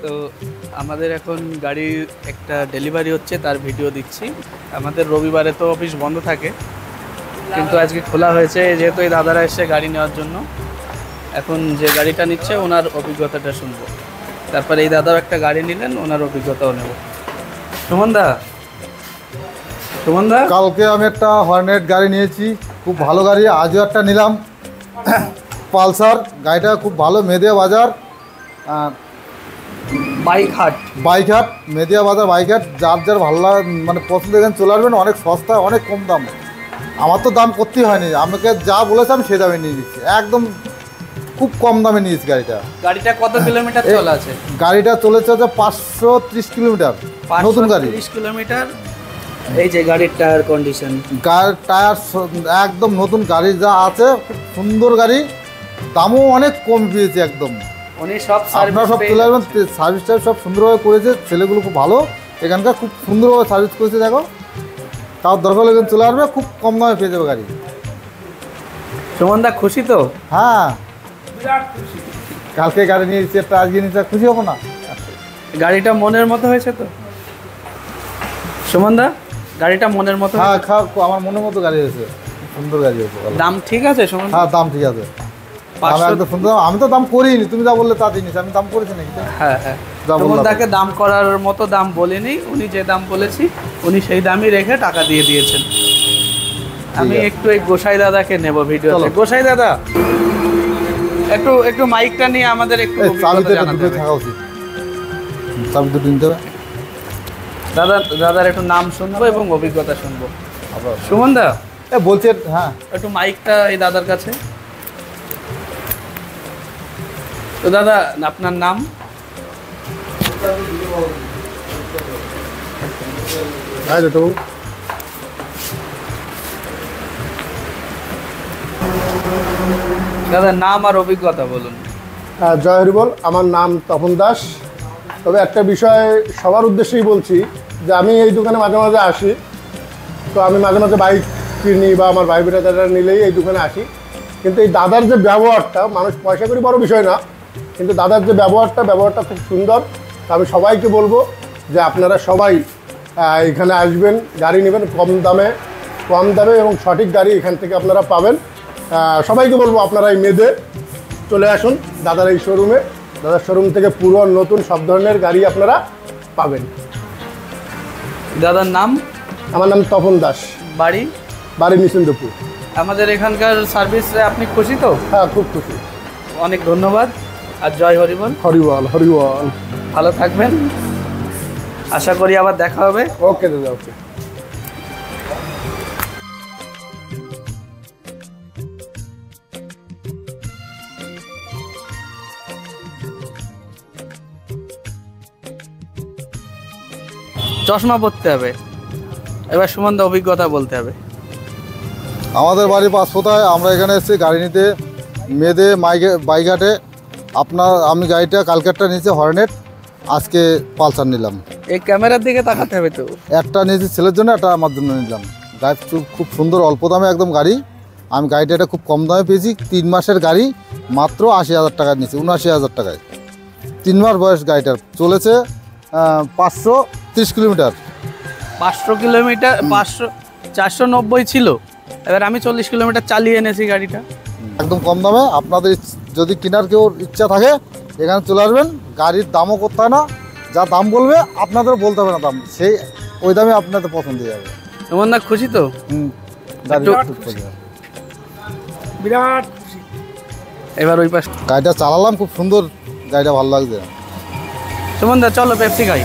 তো আমাদের এখন গাড়ির একটা ডেলিভারি হচ্ছে, তার ভিডিও দিচ্ছি। আমাদের রবিবারে তো অফিস বন্ধ থাকে, কিন্তু আজকে খোলা হয়েছে যেহেতু এই দাদারা এসে গাড়ি নেওয়ার জন্য। এখন যে গাড়িটা নিচ্ছে ওনার অভিজ্ঞতাটা শুনবো, তারপরে এই দাদাও একটা গাড়ি নিলেন, ওনার অভিজ্ঞতাও নেব। সুমন দা, কালকে আমি একটা হর্নেট গাড়ি নিয়েছি, খুব ভালো গাড়ি। আজও একটা নিলাম পালসার, গাড়িটা খুব ভালো। মেদিয়া বাজার বাইকহাট মেদিয়া বাজার বাইকহাট। যার যার ভালো মানে পছন্দ এখানে চলে আসবেন, অনেক সস্তা, অনেক কম দাম। আমার তো দাম করতেই হয়নি, আমাকে যা বলেছে আমি সেই দামে নিয়ে নিচ্ছি, একদম খুব কম দামে নিয়েছি গাড়িটা। কত কিলোমিটার চলে আছে? গাড়িটা চলেছে 530 কিলোমিটার, নতুন গাড়ি। 530 কিলোমিটার। এই যে গাড়ির টায়ার কন্ডিশন, টায়ার একদম নতুন গাড়ি যা আছে, খুব সুন্দর গাড়ি। দামও অনেক কম পেয়েছে একদম। আপনারা সব চলে আসবেন, সার্ভিসটা সব সুন্দরভাবে করেছে, ছেলেগুলো খুব ভালো এখানকার, খুব সুন্দরভাবে সার্ভিস করেছে। দেখো, তার দরকার হলে চলে আসবে, খুব কম দামে পেয়ে যাবে গাড়ি। সুমন দা খুশি তো? হ্যাঁ, কালকে গাড়ি নিয়েছি একটা, আজকে নিয়েছি, খুশি হবো না? গাড়িটা মনের মতো হয়েছে তো সুমন দা? গাড়িটা মনের মতো? হ্যাঁ, আমার মনের মতো গাড়ি হয়েছে, সুন্দর গাড়ি হয়েছে। দাম ঠিক আছে সুমন? হ্যাঁ, দাম ঠিক আছে। আমি তো দাম করিনি, তুমি যা বললে তা জিনিস আমি দাম করেছি নাকি? হ্যাঁ, সুমন দাকে দাম করার মতো দাম বলিনি, উনি যে দাম বলেছি উনি সেই দামই রেখে টাকা দিয়ে দিয়েছেন। আমি একটু এই গোসাই দাদাকে নেব ভিডিও। গোসাই দাদা, একটু মাইকটা নিয়ে আমাদের একটু থাকা উচিত, চাবি দুটো নিতে হবে। দাদার একটু নাম শুনবো এবং অভিজ্ঞতা শুনবো। সুমন দা বলছে, হ্যাঁ একটু মাইকটা এই দাদার কাছে। তো দাদা, আপনার নাম? দাদা নাম আর অভিজ্ঞতা বলুন। জয় হরি বল। আমার নাম তপন দাস। তবে একটা বিষয় সবার উদ্দেশ্যেই বলছি যে আমি এই দোকানে মাঝে মাঝে আসি, তো আমি মাঝে মাঝে বাইক কিনি বা আমার ভাই বোনেরা নিলেই এই দোকানে আসি। কিন্তু এই দাদার যে ব্যবহারটা, মানুষ পয়সা করি বড় বিষয় না, কিন্তু দাদার যে ব্যবহারটা খুব সুন্দর। আমি সবাইকে বলবো যে আপনারা সবাই এখানে আসবেন, গাড়ি নেবেন কম দামে এবং সঠিক গাড়ি এখান থেকে আপনারা পাবেন। সবাইকে বলবো আপনারা এই মেদে চলে আসুন দাদার এই শোরুমে। দাদার শোরুম থেকে পুরো নতুন সব ধরনের গাড়ি আপনারা পাবেন। দাদার নাম? আমার নাম তপন দাস। বাড়ি নিশ্চিন্তপুর। আমাদের এখানকার সার্ভিসে আপনি খুশি তো? হ্যাঁ, খুব খুশি। অনেক ধন্যবাদ। আর জয় হরিবল। হরিবল। ভালো থাকবেন, আশা করি আবার দেখা হবে। ওকে দাদা, ওকে। চশমা পরতে হবে। এবার সুমন দা অভিজ্ঞতা বলতে হবে। আমাদের বাড়ি পাঁচপোতায়, আমরা এখানে এসেছি গাড়ি নিতে, মেদে বাইঘাটে। আমি গাড়িটা কালকেরটা নিয়েছি হর্নেট, আজকে পালসার নিলাম। এই ক্যামেরার দিকে তাকাতে হবে তো। একটা নিয়েছি ছেলের জন্য, একটা আমার জন্য নিলাম। গাড়ি খুব সুন্দর, অল্প দামে একদম গাড়ি। আমি গাড়িটা এটা খুব কম দামে পেয়েছি। 3 মাসের গাড়ি, মাত্র 80,000 টাকা নিয়েছি, 79,000 টাকায়। 3 মাস বয়স গাড়িটার, চলেছে 530 কিলোমিটার। 500 কিলোমিটার, 490 ছিল। এবার আমি 40 কিলোমিটার চালিয়ে এনেছি গাড়িটা। একদম কম দামে। আপনাদের যদি কেনার কেউ ইচ্ছা থাকে এখানে চলে আসবেন। গাড়ির দামও করতে হয় না, যা দাম বলবে আপনাদেরও বলতে হবে না দাম, সেই ওই দামে আপনাদের পছন্দ হয়ে যাবে। তোমার না খুশি তো? বিরাট খুশি। এবার ওই পাশ গাড়িটা চালালাম, খুব সুন্দর গাড়িটা, ভালো লাগছে। সুমন দা চলো পেপসি খাই।